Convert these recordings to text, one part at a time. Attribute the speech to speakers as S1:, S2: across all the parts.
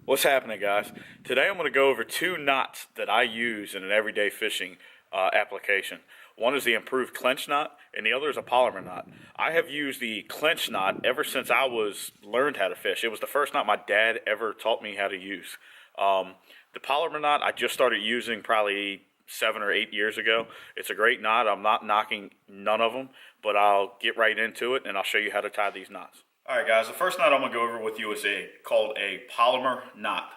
S1: What's happening, guys? Today I'm going to go over two knots that I use in an everyday fishing application. One is the improved Clinch knot, and the other is a Polymer knot. I have used the Clinch knot ever since I learned how to fish. It was the first knot my dad ever taught me how to use. The Polymer knot I just started using probably 7 or 8 years ago. It's a great knot. I'm not knocking none of them, but I'll get right into it and I'll show you how to tie these knots. Alright guys, the first knot I'm going to go over with you is called a Polymer knot.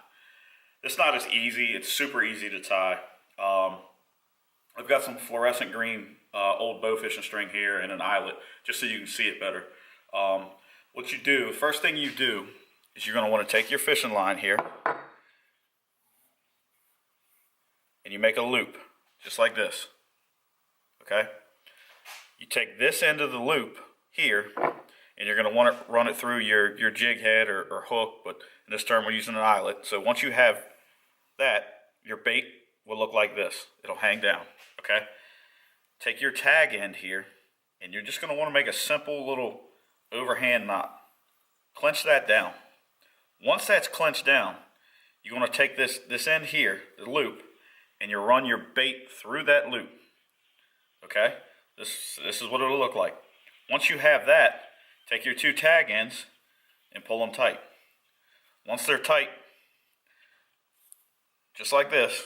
S1: This knot is easy, it's super easy to tie. I've got some fluorescent green old bow fishing string here and an eyelet, just so you can see it better. What you do, first thing you do, is you're going to want to take your fishing line here, and you make a loop, just like this, okay? You take this end of the loop here, and you're going to want to run it through your jig head or hook, but in this term we're using an eyelet. So once you have that, your bait will look like this. It'll hang down, okay? Take your tag end here, and you're just going to want to make a simple little overhand knot. Clench that down. Once that's clenched down, you're going to take this end here, the loop, and you run your bait through that loop, okay? This is what it'll look like. Once you have that, take your two tag ends and pull them tight. Once they're tight, just like this,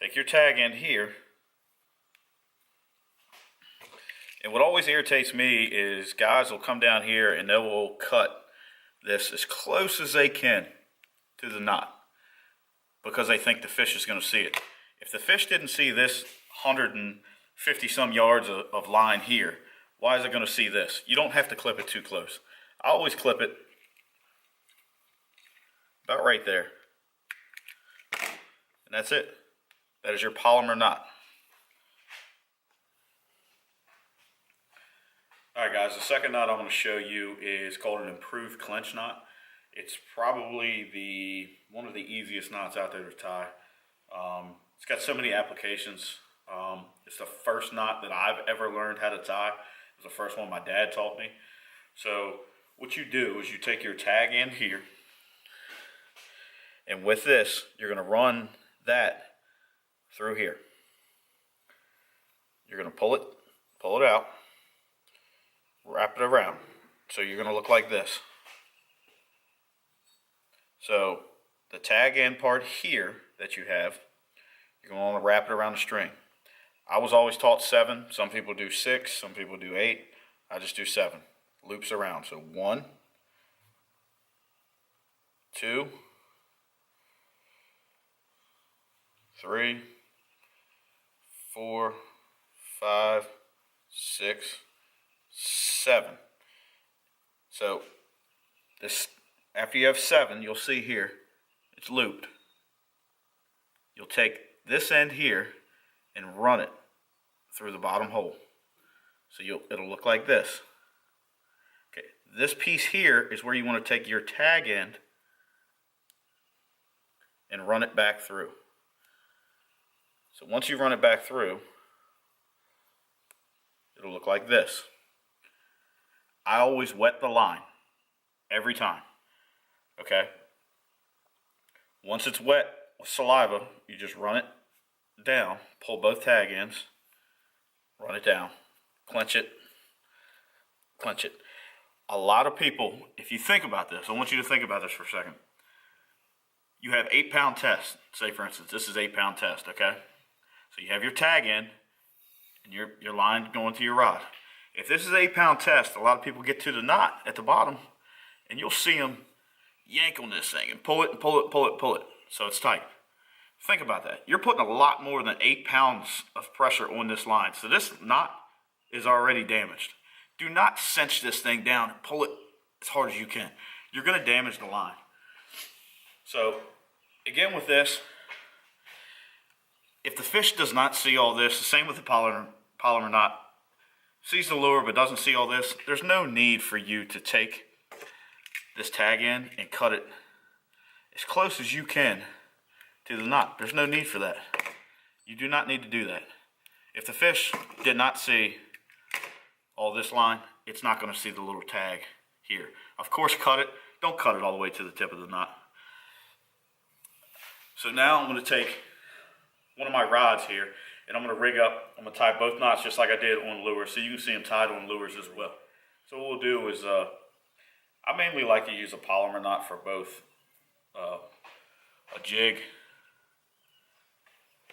S1: take your tag end here. And what always irritates me is guys will come down here and they will cut this as close as they can to the knot because they think the fish is going to see it. If the fish didn't see this 150 some yards of line here, why is it going to see this? You don't have to clip it too close. I always clip it about right there. And that's it. That is your Polymer knot. Alright guys, the second knot I'm going to show you is called an improved Clinch knot. It's probably one of the easiest knots out there to tie. It's got so many applications. It's the first knot that I've ever learned how to tie. It was the first one my dad taught me. So what you do is you take your tag end here, and with this you're going to run that through here. You're going to pull it out, wrap it around. So you're going to look like this. So the tag end part here that you have, you're going to want to wrap it around the string. I was always taught 7. Some people do 6, some people do 8. I just do 7. Loops around. So 1, 2, 3, 4, 5, 6, 7. So this, after you have 7, you'll see here it's looped. You'll take this end here and run it through the bottom hole. So it'll look like this. Okay, this piece here is where you want to take your tag end and run it back through. So once you run it back through, it'll look like this. I always wet the line every time. Okay? Once it's wet with saliva, you just run it down, pull both tag ends, run it down, clench it, clench it. A lot of people, if you think about this, I want you to think about this for a second. You have 8-pound test. Say for instance, this is 8-pound test, okay? So you have your tag end and your line going to your rod. If this is 8-pound test, a lot of people get to the knot at the bottom and you'll see them yank on this thing and pull it and pull it, pull it, pull it. So it's tight. Think about that. You're putting a lot more than 8 pounds of pressure on this line. So this knot is already damaged. Do not cinch this thing down and pull it as hard as you can. You're going to damage the line. So again with this, if the fish does not see all this, the same with the Polymer knot, sees the lure but doesn't see all this, there's no need for you to take this tag end and cut it as close as you can to the knot. There's no need for that. You do not need to do that. If the fish did not see all this line, it's not going to see the little tag here. Of course, cut it. Don't cut it all the way to the tip of the knot. So now I'm going to take one of my rods here, and I'm going to rig up. I'm going to tie both knots just like I did on lures, so you can see them tied on lures as well. So what we'll do is, I mainly like to use a polymer knot for both a jig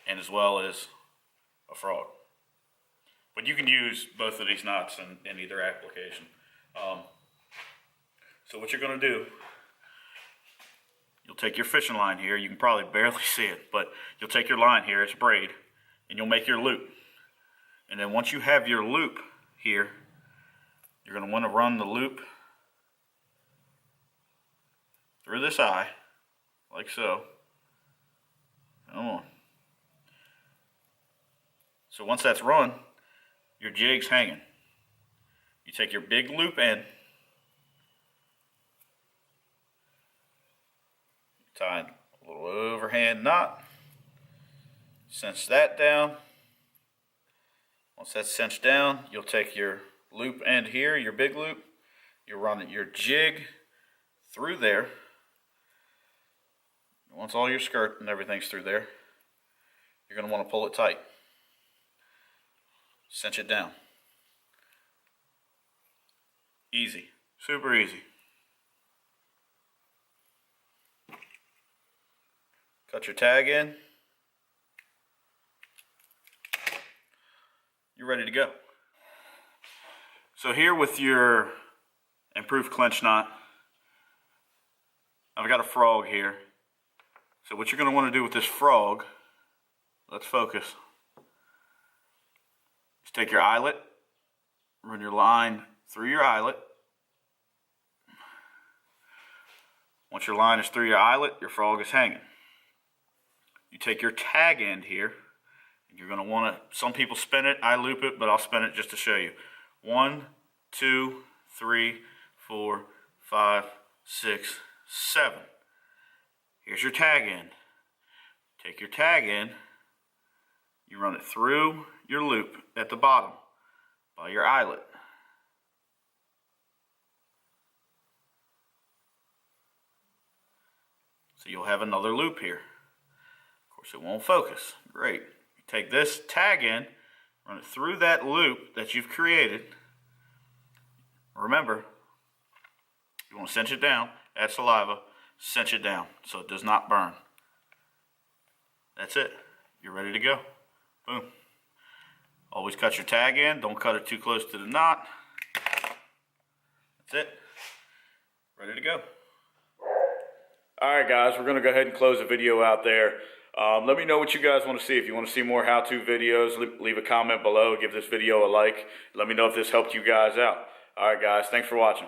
S1: and as well as a frog. But you can use both of these knots in either application. So what you're going to do, you'll take your fishing line here. You can probably barely see it, but you'll take your line here, it's braid, and you'll make your loop. And then once you have your loop here, you're going to want to run the loop through this eye, like so. Come on. So once that's run, your jig's hanging. You take your big loop end, tie a little overhand knot, cinch that down. Once that's cinched down, you'll take your loop end here, your big loop, you'll run your jig through there. Once all your skirt and everything's through there, you're going to want to pull it tight. Cinch it down. Easy, super easy. Cut your tag in. You're ready to go. So here with your improved clinch knot, I've got a frog here. So what you're going to want to do with this frog, let's focus, is take your eyelet, run your line through your eyelet. Once your line is through your eyelet, your frog is hanging. You take your tag end here, and you're going to want to, some people spin it, I loop it, but I'll spin it just to show you. 1, 2, 3, 4, 5, 6, 7. Here's your tag end. Take your tag end, you run it through your loop at the bottom by your eyelet. So you'll have another loop here. Of course it won't focus. Great. You take this tag end, run it through that loop that you've created. Remember, you want to cinch it down, add saliva, cinch it down so it does not burn. That's it. You're ready to go. Boom. Always cut your tag in. Don't cut it too close to the knot. That's it. Ready to go. Alright guys, we're going to go ahead and close the video out there. Let me know what you guys want to see. If you want to see more how-to videos, leave a comment below. Give this video a like. Let me know if this helped you guys out. Alright guys, thanks for watching.